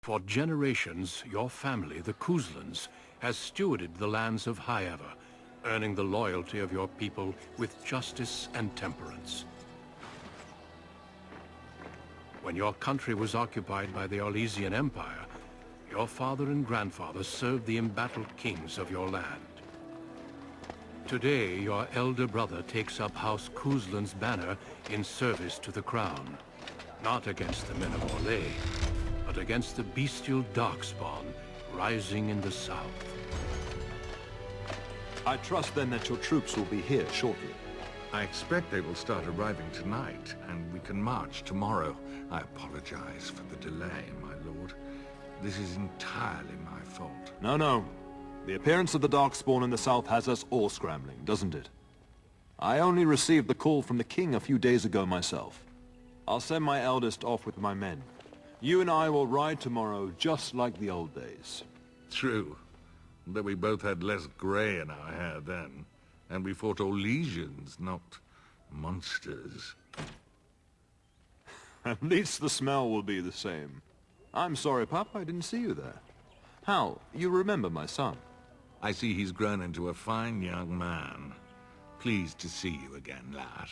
For generations, your family, the Couslands, has stewarded the lands of Highever, earning the loyalty of your people with justice and temperance. When your country was occupied by the Arlesian Empire, your father and grandfather served the embattled kings of your land. Today, your elder brother takes up House Cousland's banner in service to the crown, not against the men of Orlais, but against the bestial darkspawn rising in the south. I trust then that your troops will be here shortly. I expect they will start arriving tonight, and we can march tomorrow. I apologize for the delay, my lord. This is entirely my fault. No. The appearance of the darkspawn in the south has us all scrambling, doesn't it? I only received the call from the king a few days ago myself. I'll send my eldest off with my men. You and I will ride tomorrow just like the old days. True. Though we both had less grey in our hair then. And we fought Orlesians, not monsters. At least the smell will be the same. I'm sorry, Pup, I didn't see you there. Hal, you remember my son? I see he's grown into a fine young man. Pleased to see you again, lad.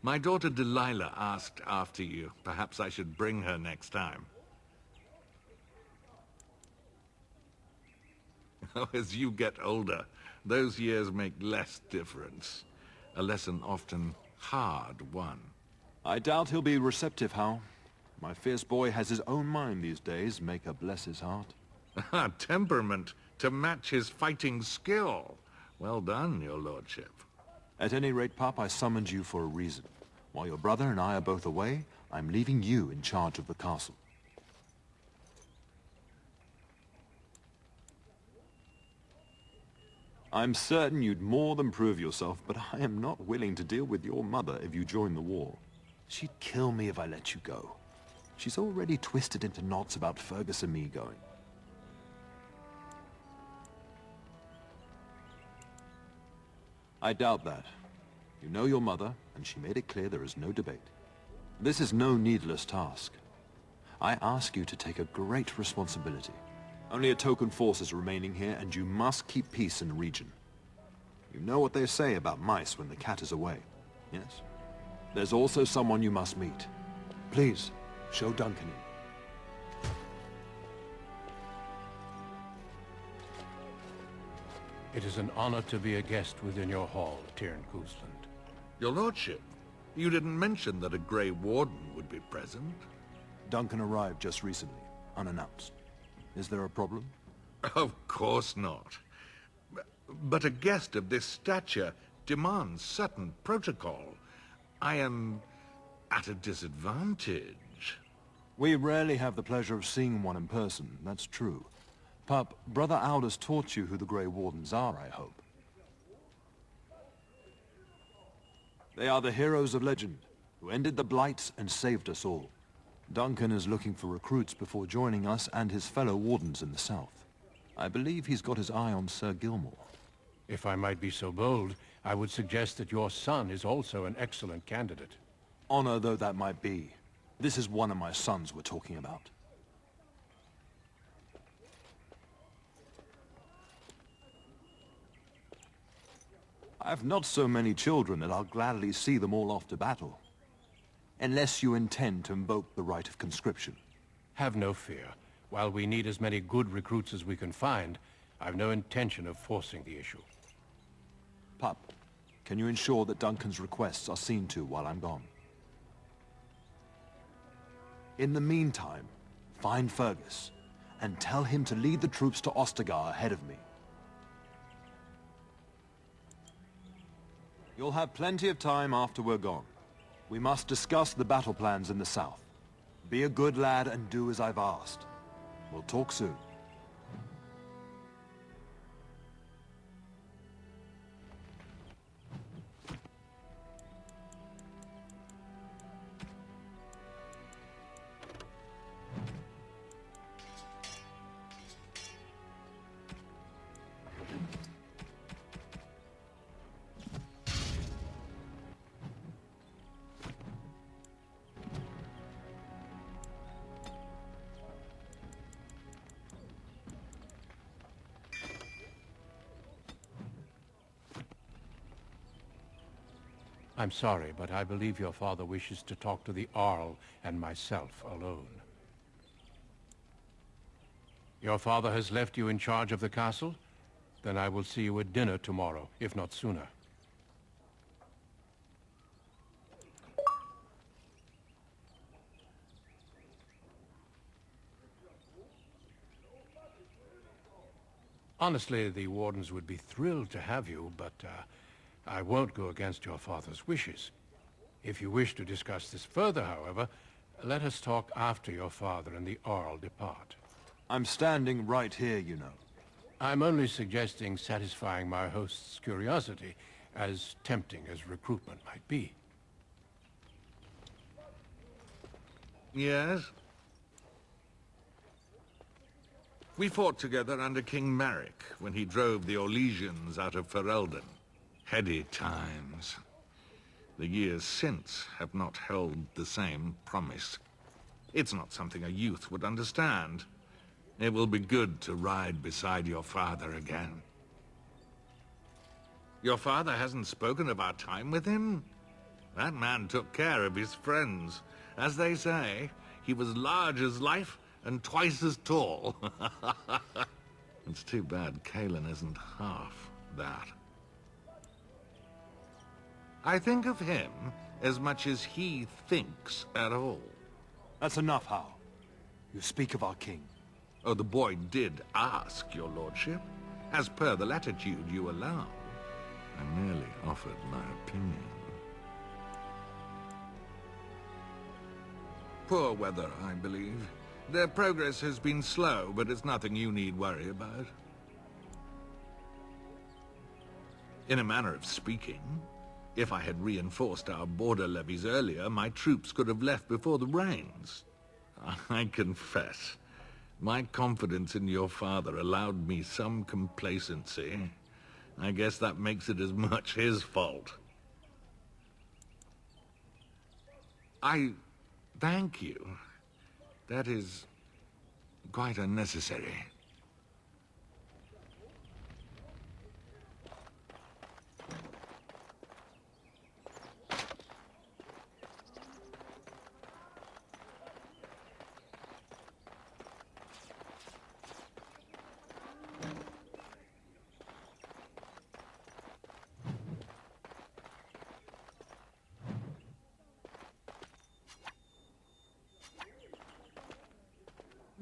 My daughter Delilah asked after you. Perhaps I should bring her next time. As you get older, those years make less difference. A lesson often hard won. I doubt he'll be receptive, Hal. My fierce boy has his own mind these days, make her bless his heart. Temperament to match his fighting skill. Well done, your lordship. At any rate, Pup, I summoned you for a reason. While your brother and I are both away, I'm leaving you in charge of the castle. I'm certain you'd more than prove yourself, but I am not willing to deal with your mother if you join the war. She'd kill me if I let you go. She's already twisted into knots about Fergus and me going. I doubt that. You know your mother, and she made it clear there is no debate. This is no needless task. I ask you to take a great responsibility. Only a token force is remaining here, and you must keep peace in the region. You know what they say about mice when the cat is away, yes? There's also someone you must meet. Please, show Duncan in. It is an honor to be a guest within your hall, Teyrn Cousland. Your lordship, you didn't mention that a Grey Warden would be present. Duncan arrived just recently, unannounced. Is there a problem? Of course not. But a guest of this stature demands certain protocol. I am at a disadvantage. We rarely have the pleasure of seeing one in person, that's true. Pup, Brother Aldous taught you who the Grey Wardens are, I hope. They are the heroes of legend, who ended the Blights and saved us all. Duncan is looking for recruits before joining us and his fellow Wardens in the south. I believe he's got his eye on Sir Gilmore. If I might be so bold, I would suggest that your son is also an excellent candidate. Honor though that might be, this is one of my sons we're talking about. I've not so many children that I'll gladly see them all off to battle. Unless you intend to invoke the right of conscription. Have no fear. While we need as many good recruits as we can find, I've no intention of forcing the issue. Pup, can you ensure that Duncan's requests are seen to while I'm gone? In the meantime, find Fergus, and tell him to lead the troops to Ostagar ahead of me. You'll have plenty of time after we're gone. We must discuss the battle plans in the south. Be a good lad and do as I've asked. We'll talk soon. I'm sorry, but I believe your father wishes to talk to the Arl and myself alone. Your father has left you in charge of the castle? Then I will see you at dinner tomorrow, if not sooner. Honestly, the Wardens would be thrilled to have you, but I won't go against your father's wishes. If you wish to discuss this further, however, let us talk after your father and the Arl depart. I'm standing right here, you know. I'm only suggesting satisfying my host's curiosity, as tempting as recruitment might be. Yes? We fought together under King Maric when he drove the Orlesians out of Ferelden. Heady times. The years since have not held the same promise. It's not something a youth would understand. It will be good to ride beside your father again. Your father hasn't spoken of our time with him? That man took care of his friends. As they say, he was large as life and twice as tall. It's too bad Cailan isn't half that. I think of him as much as he thinks at all. That's enough, Howe. You speak of our king. Oh, the boy did ask, your lordship. As per the latitude you allow. I merely offered my opinion. Poor weather, I believe. Their progress has been slow, but it's nothing you need worry about. In a manner of speaking, if I had reinforced our border levies earlier, my troops could have left before the rains. I confess, my confidence in your father allowed me some complacency. I guess that makes it as much his fault. I thank you. That is quite unnecessary.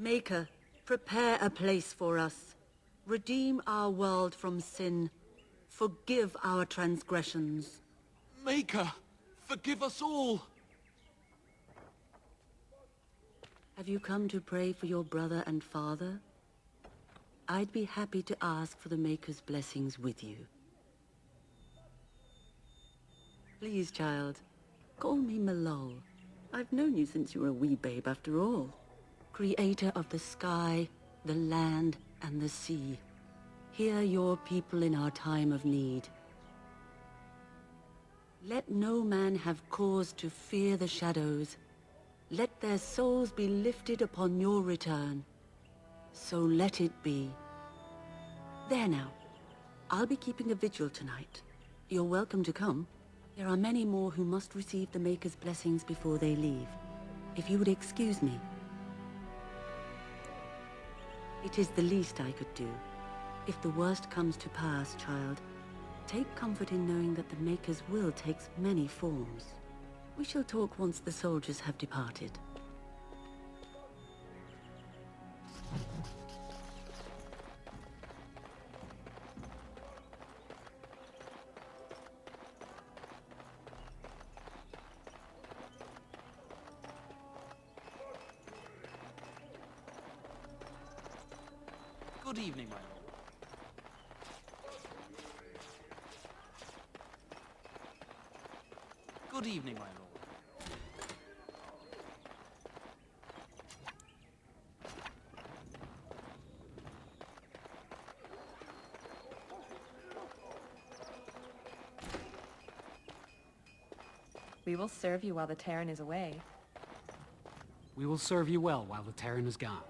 Maker, prepare a place for us. Redeem our world from sin. Forgive our transgressions. Maker, forgive us all! Have you come to pray for your brother and father? I'd be happy to ask for the Maker's blessings with you. Please, child, call me Malol. I've known you since you were a wee babe after all. Creator of the sky, the land, and the sea. Hear your people in our time of need. Let no man have cause to fear the shadows. Let their souls be lifted upon your return. So let it be. There now. I'll be keeping a vigil tonight. You're welcome to come. There are many more who must receive the Maker's blessings before they leave. If you would excuse me. It is the least I could do. If the worst comes to pass, child, take comfort in knowing that the Maker's will takes many forms. We shall talk once the soldiers have departed. Good evening, my lord. Good evening, my lord. We will serve you while the Teyrn is away. We will serve you well while the Teyrn is gone.